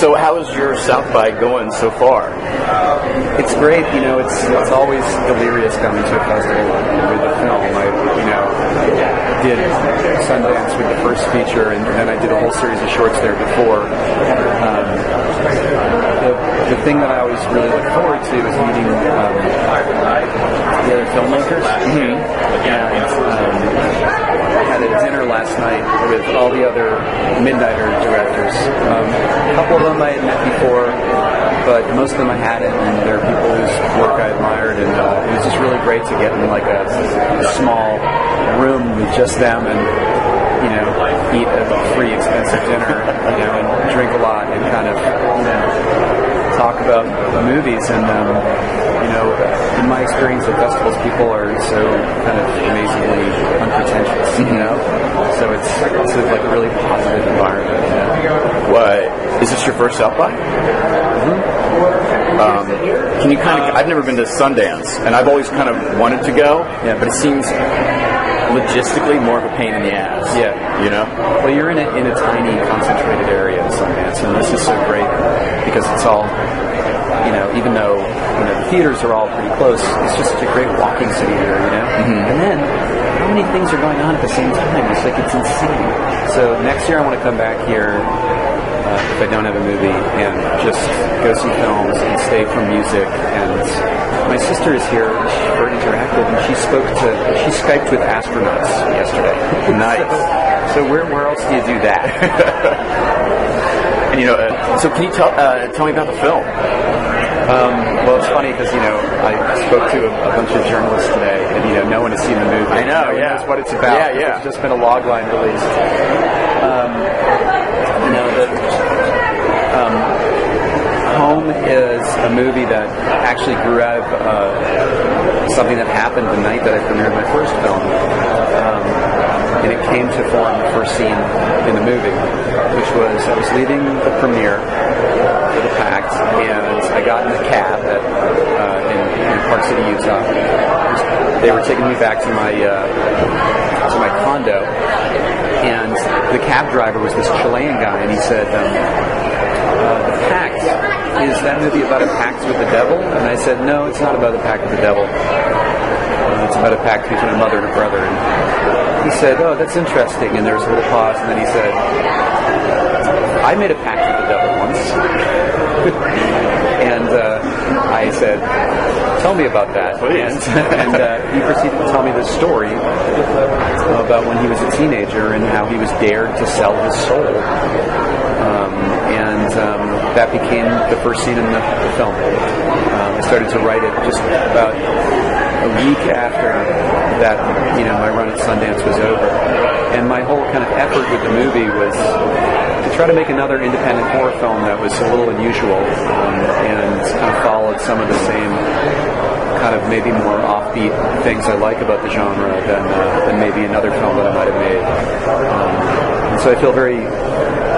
So how is your South by going so far? It's great. It's always delirious coming to a festival with a film. I did Sundance with the first feature, and then I did a whole series of shorts there before. The thing that I always really look forward to is meeting the other filmmakers. Mm-hmm. I had a dinner last night with all the other Midnighter directors. A couple of them I had met before, but most of them I hadn't, and they're people whose work I admired, and it was just really great to get in like a small room with just them and eat a free expensive dinner, and drink a lot and kind of talk about movies. And in my experience at festivals, people are so kind of amazingly unpretentious, so it's like a really positive environment. What is this your first South by? Mm-hmm. Can you I've never been to Sundance, and I've always kind of wanted to go, but it seems logistically more of a pain in the ass. Yeah. Well, you're in a tiny, concentrated area in Sundance, and this is so great because it's all, even though the theaters are all pretty close, it's just such a great walking city here, Mm-hmm. And then how many things are going on at the same time? It's insane. So next year I want to come back here. If I don't have a movie, and just go see films and stay from music. And my sister is here for Interactive, and she Skyped with astronauts yesterday. Nice. So where else do you do that? And so can you tell me about the film? Well, it's funny because I spoke to a bunch of journalists today, and no one has seen the movie. I know, no one knows what it's about. Yeah. It's just been a log line released. Home is a movie that actually grew out of something that happened the night that I premiered my first film. And it came to form the first scene in the movie, which was I was leaving the premiere for the Pact, and I got in a cab in Park City, Utah. They were taking me back to my condo, and the cab driver was this Chilean guy, and he said, "The Pact, is that movie about a pact with the devil?" And I said, "No, it's not about a pact with the devil. It's about a pact between a mother and a brother." And he said, "Oh, that's interesting." And there was a little pause, and then he said, "I made a pact with the devil once." And I said, "Tell me about that." Please. And he proceeded to tell me this story about when he was a teenager and how he was dared to sell his soul. That became the first scene in the film. I started to write it just about a week after that, my run at Sundance was over. And my whole kind of effort with the movie was to try to make another independent horror film that was a little unusual, and kind of followed some of the same kind of maybe more offbeat things I like about the genre than maybe another film that I might have made. And so I feel very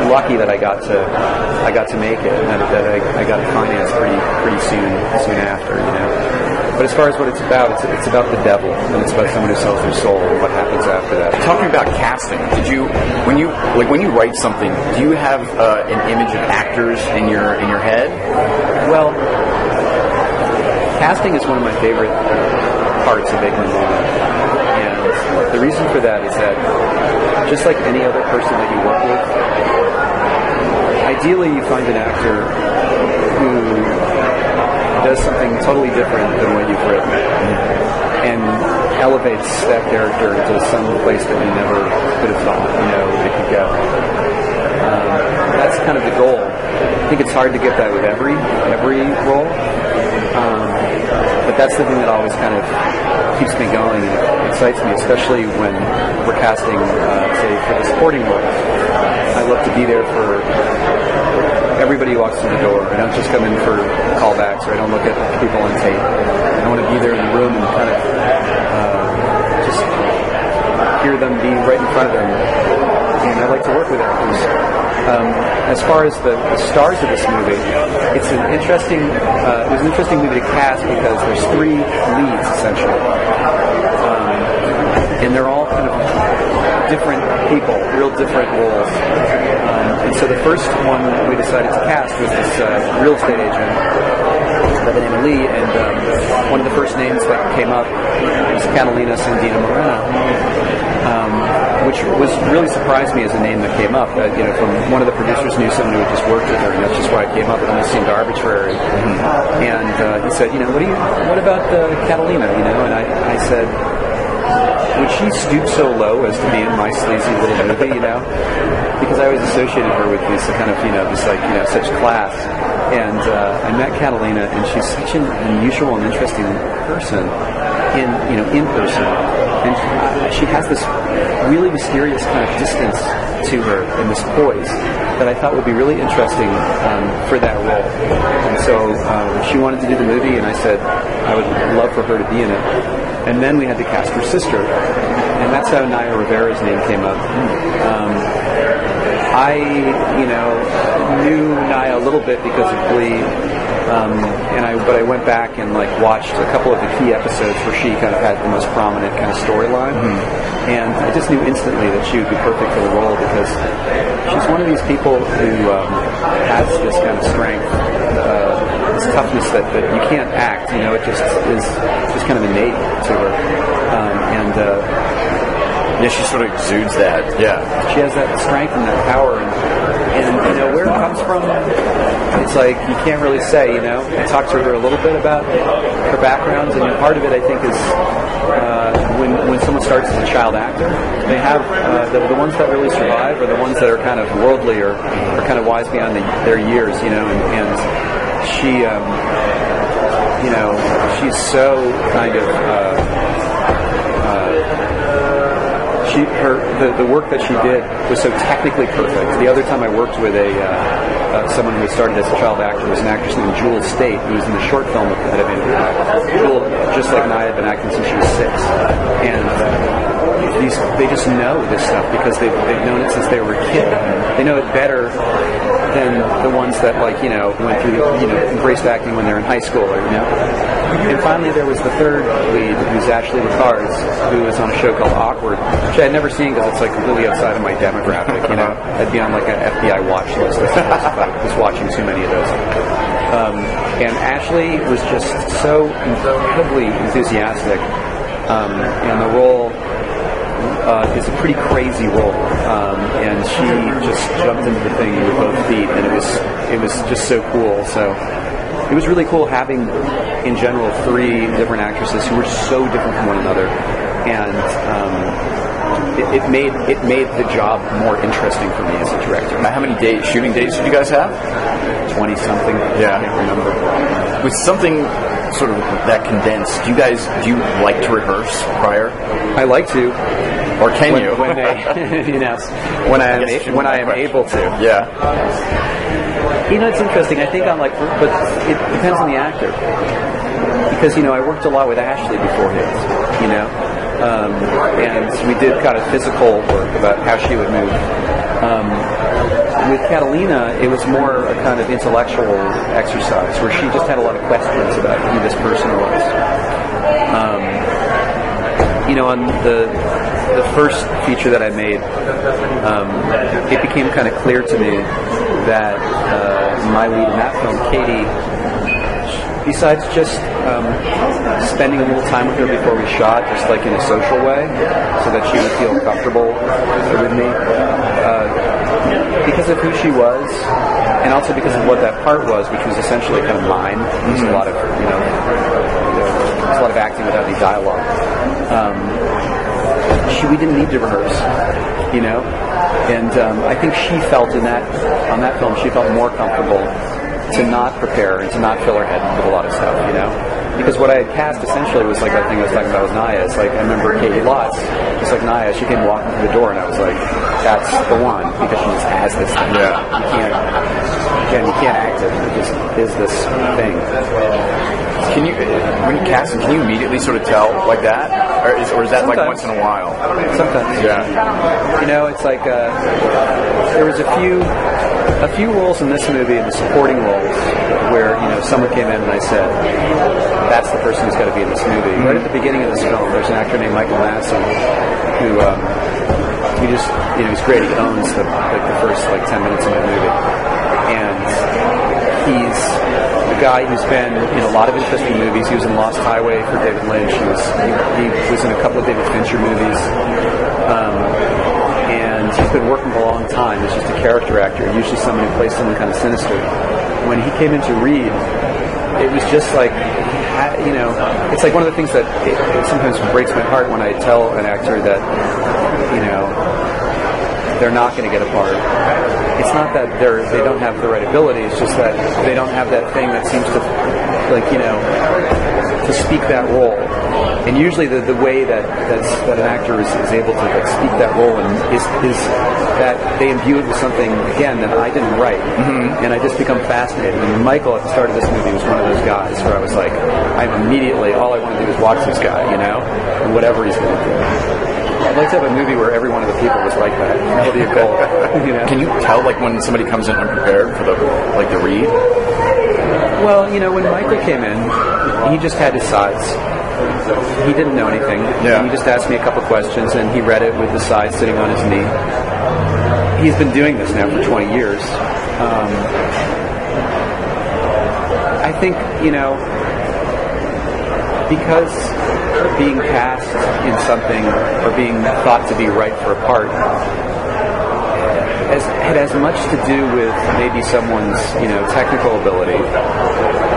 lucky that I got to make it, and that I got it financed pretty soon after, But as far as what it's about the devil, and it's about someone who sells their soul and what happens after that. Talking about casting, when you write something, do you have an image of actors in your head? Well, casting is one of my favorite parts of making a movie, and the reason for that is that just like any other person that you work with, ideally you find an actor who does something totally different than what you've written, and elevates that character to some place that you never could have thought it could go. That's kind of the goal. I think it's hard to get that with every role, but that's the thing that always kind of keeps me going and excites me, especially when we're casting, say, for the supporting role. I love to be there for everybody who walks through the door. I don't just come in for callbacks, or I don't look at people on tape. I want to be there in the room and kind of just hear them, be right in front of them. And I like to work with actors. As far as the stars of this movie, it was an interesting movie to cast because there's 3 leads essentially, and they're all kind of different people, real different roles. And so the first one we decided to cast was this real estate agent by the name of Leigh, and one of the first names that came up was Catalina, Sandino, Moreno, which really surprised me as a name that came up. From one of the producers knew someone who had just worked with her, and that's just why it came up. It almost seemed arbitrary. And he said, what about Catalina? And I said, would she stoop so low as to be in my sleazy little movie? Because I always associated her with this kind of, such class. And I met Catalina, and she's such an unusual and interesting person in person. And she has this really mysterious kind of distance to her and this poise that I thought would be really interesting for that role. And so she wanted to do the movie, and I said I would love for her to be in it. And then we had to cast her sister, and that's how Naya Rivera's name came up. I knew Naya a little bit because of Glee, but I went back and watched a couple of the key episodes where she kind of had the most prominent kind of storyline, and I just knew instantly that she would be perfect for the role because she's one of these people who has this kind of strength, this toughness that you can't act. It just is just kind of innate to her, yeah, she sort of exudes that. Yeah, she has that strength and that power, and where it comes from, it's like you can't really say. I talked to her a little bit about her backgrounds, and part of it I think is when someone starts as a child actor, they have the ones that really survive are the ones that are kind of worldly or kind of wise beyond their years. And she, she's so kind of. The work that she did was so technically perfect. The other time I worked with someone who had started as a child actor was an actress named Jewel State, who was in the short film that I've been. Jewel, just like Naya, had been acting since she was 6, and they just know this stuff because they've known it since they were a kid. They know it better than the ones that went through embraced acting when they're in high school, And finally, there was the third lead, who's Rickards, who was on a show called Awkward, which I had never seen because it's completely outside of my demographic. I'd be on an FBI watch list if I was watching too many of those. And Ashley was just so incredibly enthusiastic, and the role is a pretty crazy role, and she just jumped into the thing with both feet, and it was just so cool. So it was really cool having, in general, 3 different actresses who were so different from one another, and it made the job more interesting for me as a director. Now, how many shooting days did you guys have? 20-something. Yeah, I can't remember. With something sort of that condensed, do you like to rehearse prior? I like to. Or can you? When I am able to. Yeah. It's interesting. I think but it depends on the actor. Because, I worked a lot with Ashley beforehand, and we did kind of physical work about how she would move. With Catalina, it was more a kind of intellectual exercise where she just had a lot of questions about who this person was. On the first feature that I made, it became kind of clear to me that my lead in that film, Katie, besides just spending a little time with her before we shot, just in a social way, so that she would feel comfortable with me, because of who she was, and also because of what that part was, which was essentially kind of mine. There's a lot of there's a lot of acting without any dialogue. We didn't need to rehearse, and I think she felt on that film, she felt more comfortable to not prepare and to not fill her head with a lot of stuff, because what I had cast essentially was that thing I was talking about with Naya. It's I remember Katie Lotz, just like Naya, she came walking through the door, and I was like, that's the one, because she just has this thing. Yeah. You can't act it. It just is this thing. When you cast them, can you immediately sort of tell like that, or is that Sometimes. Once in a while? Sometimes. Yeah. It's there was a few roles in this movie, the supporting roles, where someone came in and I said, that's the person who's got to be in this movie. Right at the beginning of this film, there's an actor named Michael Madsen who he's great. He owns the first 10 minutes of the movie, and he's a guy who's been in a lot of interesting movies. He was in Lost Highway for David Lynch. He was in a couple of David Fincher movies, and he's been working for a long time. He's just a character actor, usually someone who plays someone kind of sinister. When he came in to read, it was just like, it's like one of the things that it sometimes breaks my heart when I tell an actor that, they're not going to get a part. It's not that they don't have the right ability. It's just that they don't have that thing that seems to, to speak that role. And usually the way that an actor is able to speak that role is that they imbue it with something, again, that I didn't write. Mm-hmm. And I just become fascinated. And Michael, at the start of this movie, was one of those guys where I was like, all I want to do is watch this guy, and whatever he's going to do. I'd like to have a movie where every one of the people was like that. That would be a goal. Can you tell, when somebody comes in unprepared for the read? Well, when Michael came in, he just had his sides. He didn't know anything. Yeah. He just asked me a couple questions, and he read it with the side sitting on his knee. He's been doing this now for 20 years. I think, because being cast in something or being thought to be right for a part it has much to do with maybe someone's technical ability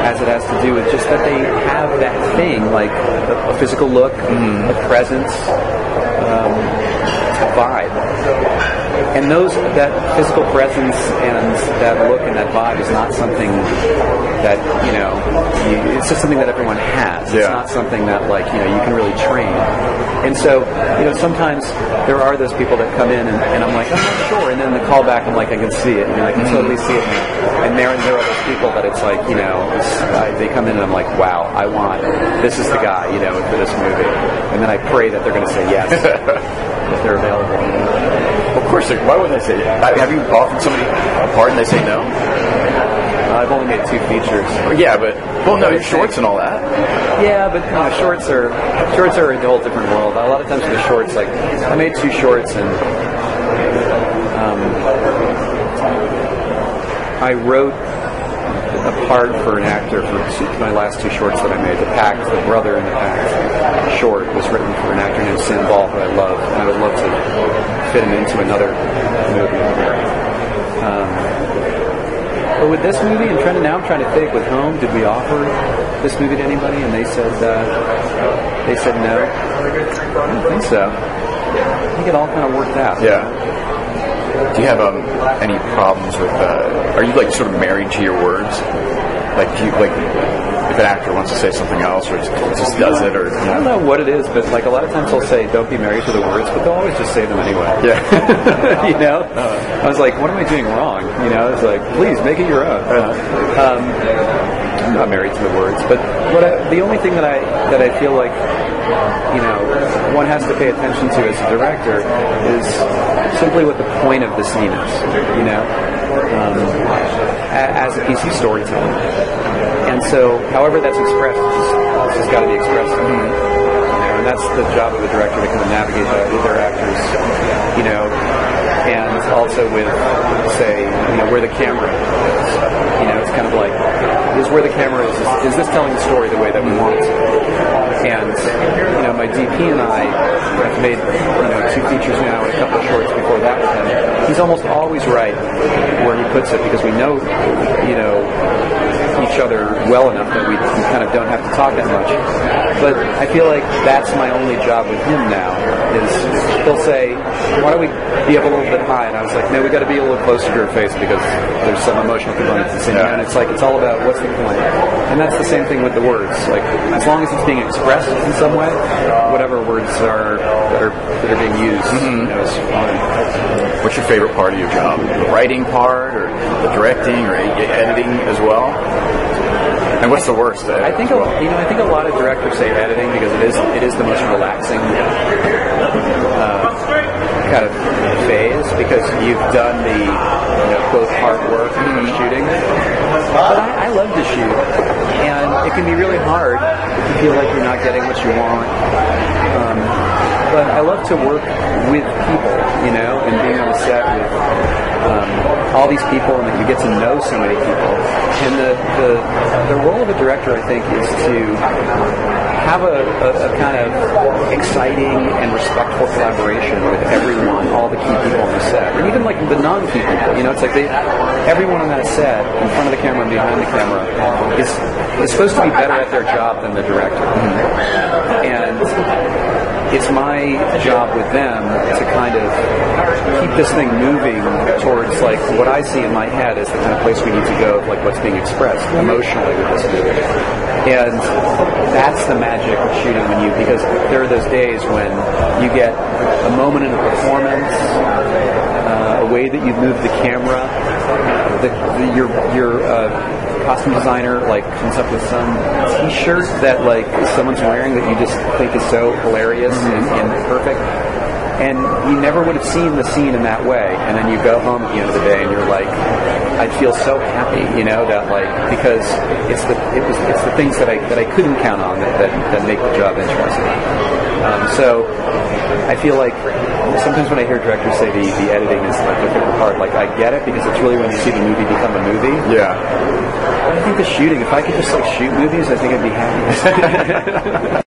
as it has to do with just that they have that thing, like a physical look, a presence, a vibe. And that physical presence and that look and that vibe is not something that, it's just something that everyone has. It's not something that, you can really train. And so, sometimes there are those people that come in and I'm like, I'm not sure. And then the call back, I'm like, I can see it. I can totally see it. And there are those people that it's like, they come in and I'm like, wow, this is the guy, for this movie. And then I pray that they're going to say yes if they're available. Of course, why wouldn't they say yes? Have you offered somebody a part and they say no? I've only made 2 features. Yeah, but your shorts and all that. Yeah, but shorts are a whole different world. A lot of times with the shorts, I made 2 shorts and I wrote a part for an actor for my last 2 shorts that I made. The Brother in the Pact short was written for an actor named Sin Ball, who I love, and I would love to fit him into another movie. But with this movie, I'm trying to think with Home, did we offer this movie to anybody? And they said no. I don't think so. I think it all kind of worked out. Yeah. Do you have any problems with? Are you sort of married to your words? If an actor wants to say something else, or just does it, or I don't know what it is, but a lot of times they'll say, "Don't be married to the words," but they'll always just say them anyway. Yeah. I was like, "What am I doing wrong?" It's like, please make it your own. I'm not married to the words, but the only thing that I feel like one has to pay attention to as a director is simply what the point of the scene is. As a piece of storytelling. And so, however that's expressed, it's just got to be expressed. And that's the job of a director, to kind of navigate that with their actors, and also with, say, where the camera is. It's kind of like, where the camera is this telling the story the way that we want it to? And, my DP and I have made, 2 features now and a couple of shorts before that with him. He's almost always right where he puts it, because we know, each other well enough that we kind of don't have to talk that much. But I feel like that's my only job with him now, is he'll say, why don't we be up a little bit high? And I was like, no, we got to be a little closer to her face because there's some emotional component to the scene. And it's all about what's the point. And that's the same thing with the words. As long as it's being expressed in some way, whatever words are that are being used, is fine. What's your favorite part of your job? The writing part, or the directing, or editing as well? And what's the worst? I think a lot of directors say editing because it is the most relaxing kind of phase, because you've done the both hard work and shooting. But I love to shoot, and it can be really hard if you feel like you're not getting what you want. but I love to work with people, you know, and being on the set with all these people, and that you get to know so many people. And the role of a director, I think, is to have a kind of exciting and respectful collaboration with everyone, all the key people on the set, and even like the non-key people. You know, it's like everyone on that set, in front of the camera and behind the camera, is supposed to be better at their job than the director. And it's my job with them to kind of keep this thing moving towards like what I see in my head as the kind of place we need to go, like what's being expressed emotionally with this movie. And that's the magic of shooting because there are those days when you get a moment in a performance, a way that you move the camera, your costume designer like comes up with some T-shirt that like someone's wearing that you just think is so hilarious and perfect, and you never would have seen the scene in that way, and then you go home at the end of the day and you're like, I feel so happy, you know, that like because it's the things that I couldn't count on that make the job interesting. So I feel like sometimes when I hear directors say the editing is like the favorite part, like I get it because it's really when you see the movie become a movie. Yeah. I think the shooting, if I could just like shoot movies, I think I'd be happy.